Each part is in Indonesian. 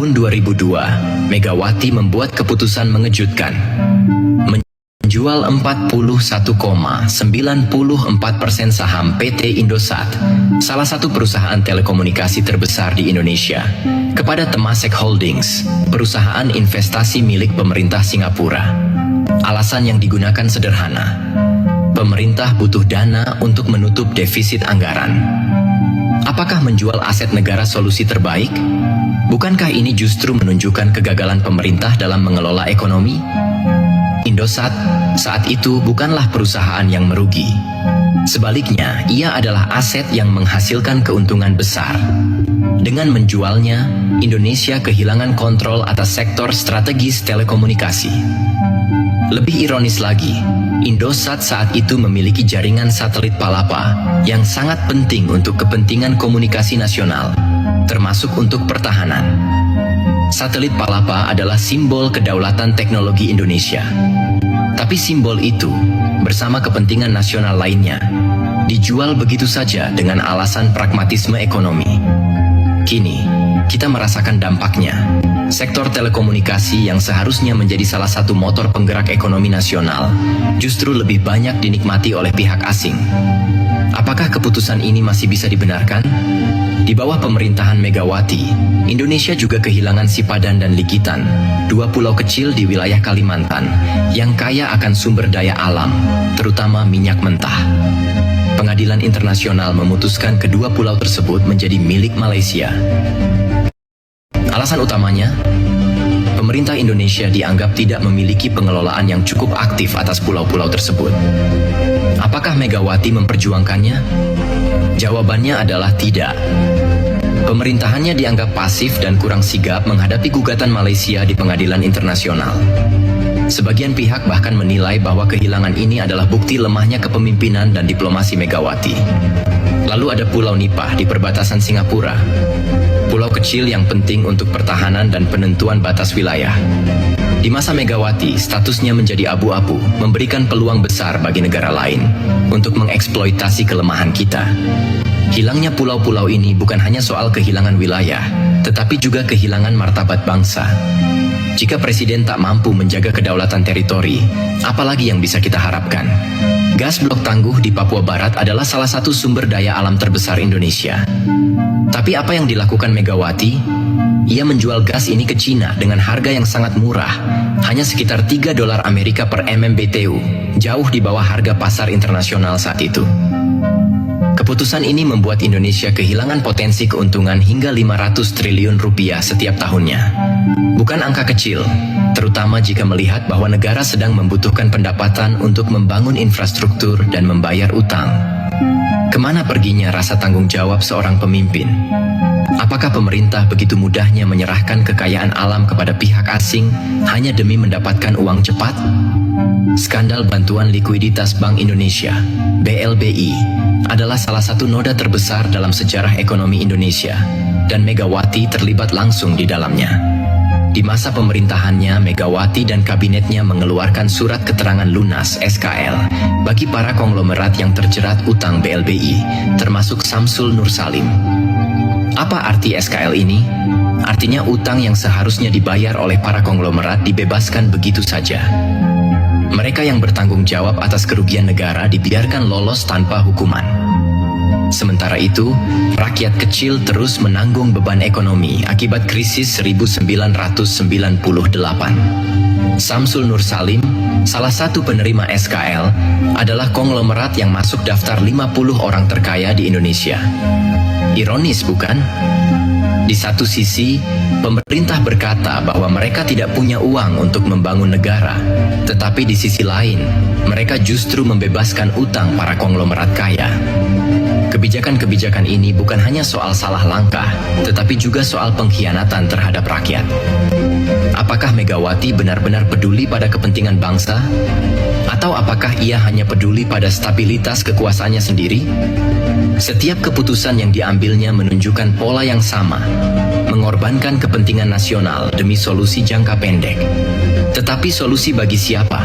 tahun 2002, Megawati membuat keputusan mengejutkan. Menjual 41,94% saham PT Indosat, salah satu perusahaan telekomunikasi terbesar di Indonesia, kepada Temasek Holdings, perusahaan investasi milik pemerintah Singapura. Alasan yang digunakan sederhana. Pemerintah butuh dana untuk menutup defisit anggaran. Apakah menjual aset negara solusi terbaik? Bukankah ini justru menunjukkan kegagalan pemerintah dalam mengelola ekonomi? Indosat saat itu bukanlah perusahaan yang merugi. Sebaliknya, ia adalah aset yang menghasilkan keuntungan besar. Dengan menjualnya, Indonesia kehilangan kontrol atas sektor strategis telekomunikasi. Lebih ironis lagi, Indosat saat itu memiliki jaringan satelit Palapa yang sangat penting untuk kepentingan komunikasi nasional, termasuk untuk pertahanan. Satelit Palapa adalah simbol kedaulatan teknologi Indonesia. Tapi simbol itu, bersama kepentingan nasional lainnya, dijual begitu saja dengan alasan pragmatisme ekonomi. Kini, kita merasakan dampaknya. Sektor telekomunikasi yang seharusnya menjadi salah satu motor penggerak ekonomi nasional, justru lebih banyak dinikmati oleh pihak asing. Apakah keputusan ini masih bisa dibenarkan? Di bawah pemerintahan Megawati, Indonesia juga kehilangan Sipadan dan Likitan, dua pulau kecil di wilayah Kalimantan, yang kaya akan sumber daya alam, terutama minyak mentah. Pengadilan internasional memutuskan kedua pulau tersebut menjadi milik Malaysia. Alasan utamanya, pemerintah Indonesia dianggap tidak memiliki pengelolaan yang cukup aktif atas pulau-pulau tersebut. Apakah Megawati memperjuangkannya? Jawabannya adalah tidak. Pemerintahannya dianggap pasif dan kurang sigap menghadapi gugatan Malaysia di pengadilan internasional. Sebagian pihak bahkan menilai bahwa kehilangan ini adalah bukti lemahnya kepemimpinan dan diplomasi Megawati. Lalu ada Pulau Nipah di perbatasan Singapura. Pulau kecil yang penting untuk pertahanan dan penentuan batas wilayah. Di masa Megawati, statusnya menjadi abu-abu, memberikan peluang besar bagi negara lain untuk mengeksploitasi kelemahan kita. Hilangnya pulau-pulau ini bukan hanya soal kehilangan wilayah, tetapi juga kehilangan martabat bangsa. Jika presiden tak mampu menjaga kedaulatan teritori, apalagi yang bisa kita harapkan? Gas blok tangguh di Papua Barat adalah salah satu sumber daya alam terbesar Indonesia. Tapi apa yang dilakukan Megawati? Ia menjual gas ini ke Cina dengan harga yang sangat murah, hanya sekitar $3 Amerika per MMBTU, jauh di bawah harga pasar internasional saat itu. Keputusan ini membuat Indonesia kehilangan potensi keuntungan hingga 500 triliun rupiah setiap tahunnya. Bukan angka kecil, terutama jika melihat bahwa negara sedang membutuhkan pendapatan untuk membangun infrastruktur dan membayar utang. Kemana perginya rasa tanggung jawab seorang pemimpin? Apakah pemerintah begitu mudahnya menyerahkan kekayaan alam kepada pihak asing hanya demi mendapatkan uang cepat? Skandal bantuan likuiditas Bank Indonesia, BLBI, adalah salah satu noda terbesar dalam sejarah ekonomi Indonesia, dan Megawati terlibat langsung di dalamnya. Di masa pemerintahannya, Megawati dan kabinetnya mengeluarkan surat keterangan lunas (SKL) bagi para konglomerat yang terjerat utang BLBI, termasuk Samsul Nur Salim. Apa arti SKL ini? Artinya utang yang seharusnya dibayar oleh para konglomerat dibebaskan begitu saja. Mereka yang bertanggung jawab atas kerugian negara dibiarkan lolos tanpa hukuman. Sementara itu, rakyat kecil terus menanggung beban ekonomi akibat krisis 1998. Samsul Nur Salim, salah satu penerima SKL, adalah konglomerat yang masuk daftar 50 orang terkaya di Indonesia. Ironis, bukan? Di satu sisi, pemerintah berkata bahwa mereka tidak punya uang untuk membangun negara, tetapi di sisi lain, mereka justru membebaskan utang para konglomerat kaya. Kebijakan-kebijakan ini bukan hanya soal salah langkah, tetapi juga soal pengkhianatan terhadap rakyat. Apakah Megawati benar-benar peduli pada kepentingan bangsa? Atau apakah ia hanya peduli pada stabilitas kekuasaannya sendiri? Setiap keputusan yang diambilnya menunjukkan pola yang sama, mengorbankan kepentingan nasional demi solusi jangka pendek. Tetapi solusi bagi siapa?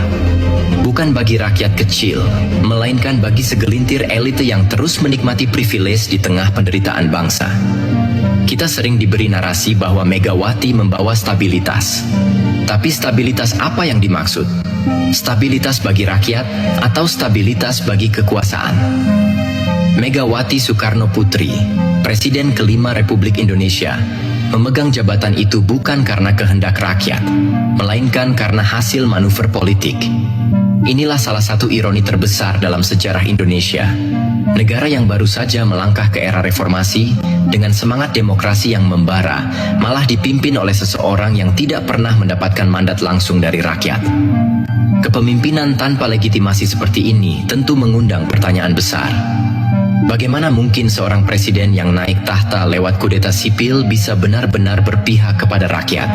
Bukan bagi rakyat kecil, melainkan bagi segelintir elit yang terus menikmati privilege di tengah penderitaan bangsa. kita sering diberi narasi bahwa Megawati membawa stabilitas. Tapi stabilitas apa yang dimaksud? Stabilitas bagi rakyat atau stabilitas bagi kekuasaan? Megawati Soekarno Putri, Presiden kelima Republik Indonesia, memegang jabatan itu bukan karena kehendak rakyat, melainkan karena hasil manuver politik. Inilah salah satu ironi terbesar dalam sejarah Indonesia. Negara yang baru saja melangkah ke era reformasi dengan semangat demokrasi yang membara, malah dipimpin oleh seseorang yang tidak pernah mendapatkan mandat langsung dari rakyat. Kepemimpinan tanpa legitimasi seperti ini tentu mengundang pertanyaan besar. Bagaimana mungkin seorang presiden yang naik tahta lewat kudeta sipil bisa benar-benar berpihak kepada rakyat?